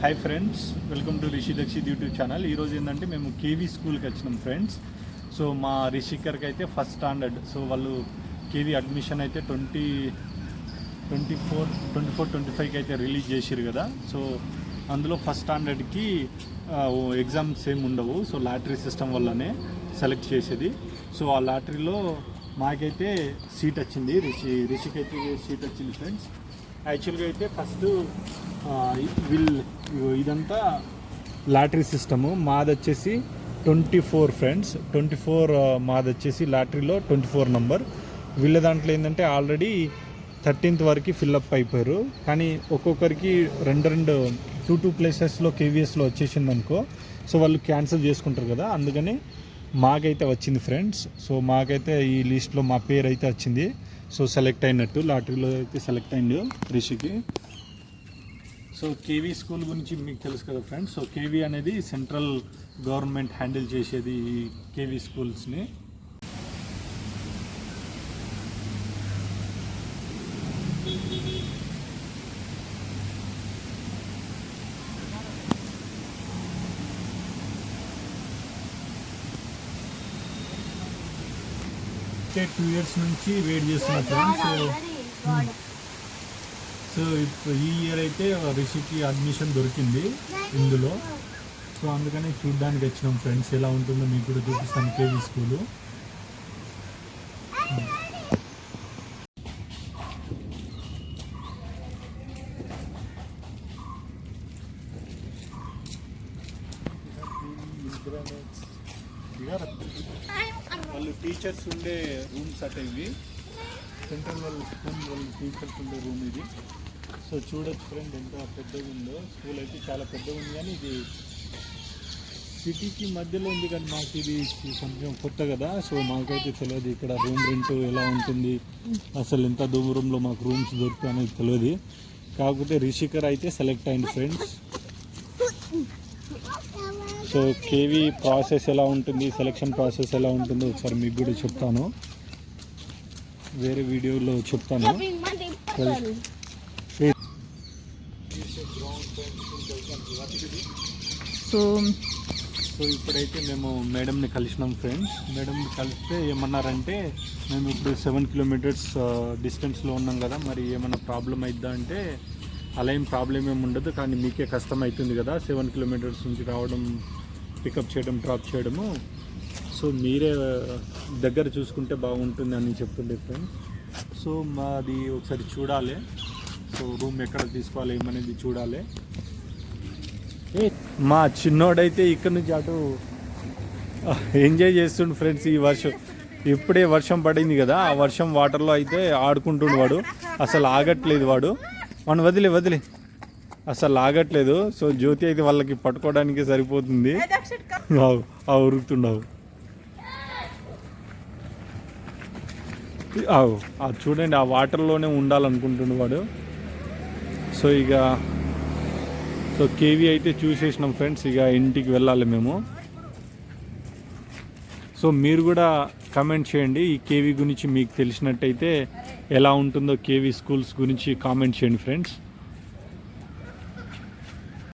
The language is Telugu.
Hi friends, welcome to Rishi Dakshit YouTube channel. ఈరోజు ఏంటంటే మేము కేవీ స్కూల్కి వచ్చినాం ఫ్రెండ్స్. సో మా రిషికర్కి అయితే ఫస్ట్ స్టాండర్డ్. సో వాళ్ళు కేవీ అడ్మిషన్ అయితే 24-25కి అయితే రిలీజ్ చేసిరు కదా. సో అందులో ఫస్ట్ స్టాండర్డ్కి ఎగ్జామ్స్ ఏమి ఉండవు. సో లాటరీ సిస్టమ్ వల్లనే సెలెక్ట్ చేసేది. సో ఆ లాటరీలో మాకైతే సీట్ వచ్చింది, రిషికి అయితే సీట్ వచ్చింది ఫ్రెండ్స్. యాక్చువల్గా అయితే ఫస్ట్ ఇదంతా లాటరీ సిస్టము. మాది వచ్చేసి 24 ఫ్రెండ్స్. 24 మాది వచ్చేసి లాటరీలో 24 నెంబర్. వీళ్ళ దాంట్లో ఏంటంటే ఆల్రెడీ 13th వరకు ఫిల్అప్ అయిపోయారు. కానీ ఒక్కొక్కరికి రెండు ప్లేసెస్లో కేవీఎస్లో వచ్చేసింది అనుకో. సో వాళ్ళు క్యాన్సిల్ చేసుకుంటారు కదా, అందుకని మాకైతే వచ్చింది ఫ్రెండ్స్. సో మాకైతే ఈ లిస్ట్లో మా పేరు అయితే వచ్చింది. సో సెలెక్ట్ అయినట్టు లాటరీలో అయితే సెలెక్ట్ అయింది రిషికి. సో కేవీ స్కూల్ గురించి మీకు తెలుసు కదా ఫ్రెండ్స్. సో కేవీ అనేది సెంట్రల్ గవర్నమెంట్ హ్యాండిల్ చేసేది ఈ కేవీ స్కూల్స్ని. అంటే 2 years నుంచి వెయిట్ చేస్తున్నా ఫ్రెండ్స్. సో ఇప్పుడు ఈ ఇయర్ అయితే రిషికి అడ్మిషన్ దొరికింది ఇందులో. సో అందుకని చూడ్డానికి వచ్చినాం ఫ్రెండ్స్, ఎలా ఉంటుందో మీకు కూడా చూపిస్తాను కేవీ స్కూలు. వాళ్ళు టీచర్స్ ఉండే రూమ్స్ అట ఇవి. సెంట్రల్ వాళ్ళు టీచర్స్ ఉండే రూమ్ ఇది. సో చూడొచ్చు ఫ్రెండ్ ఎంత పెద్దగా ఉందో. స్కూల్ అయితే చాలా పెద్దగా ఉంది, కానీ ఇది సిటీకి మధ్యలో ఉంది. కానీ మాకు ఇది కొంచెం కొత్త కదా. సో మాకైతే తెలియదు ఇక్కడ రూమ్ రెంట్ ఎలా ఉంటుంది, అసలు ఎంత దూరంలో మాకు రూమ్స్ దొరుకుతాయి అనేది తెలియదు. కాకపోతే రిషికర్ అయితే సెలెక్ట్ అయింది ఫ్రెండ్స్. సో కేవీ ప్రాసెస్ ఎలా ఉంటుంది, సెలెక్షన్ ప్రాసెస్ ఎలా ఉంటుందో ఒకసారి మీకు కూడా చెప్తాను, వేరే వీడియోలో చెప్తాను. సో ఇప్పుడైతే మేము మేడంని కలిసినాం ఫ్రెండ్స్. మేడంని కలిస్తే ఏమన్నారంటే, మేము ఇప్పుడు 7 kilometers డిస్టెన్స్లో ఉన్నాం కదా, మరి ఏమైనా ప్రాబ్లం అవుద్దా అంటే, అలా ఏం ప్రాబ్లం ఏమి ఉండదు, కానీ మీకే కష్టం అవుతుంది కదా 7 kilometers నుంచి రావడం, పికప్ చేయడం, డ్రాప్ చేయడము. సో మీరే దగ్గర చూసుకుంటే బాగుంటుంది అని చెప్తుండే ఫ్రెండ్స్. సో మాది ఒకసారి చూడాలి. సో రూమ్ ఎక్కడ తీసుకోవాలి ఏమనేది చూడాలి. మా చిన్నోడైతే ఇక్కడ నుంచి అటు ఎంజాయ్ చేస్తుండు ఫ్రెండ్స్. ఈ వర్షం ఇప్పుడే వర్షం పడింది కదా, ఆ వర్షం వాటర్లో అయితే ఆడుకుంటుండు వాడు. అసలు ఆగట్లేదు వాడు, మనం వదిలే అసలు ఆగట్లేదు. సో జ్యోతి అయితే వాళ్ళకి పట్టుకోవడానికి సరిపోతుంది. ఉరుకుతుండవు. చూడండి, ఆ వాటర్లోనే ఉండాలనుకుంటుండు వాడు. సో కేవీ అయితే చూసేసినాం ఫ్రెండ్స్. ఇక ఇంటికి వెళ్ళాలి మేము. సో మీరు కూడా కామెంట్ చేయండి, ఈ కేవీ గురించి మీకు తెలిసినట్టయితే ఎలా ఉంటుందో కేవీ స్కూల్స్ గురించి కామెంట్ చేయండి ఫ్రెండ్స్.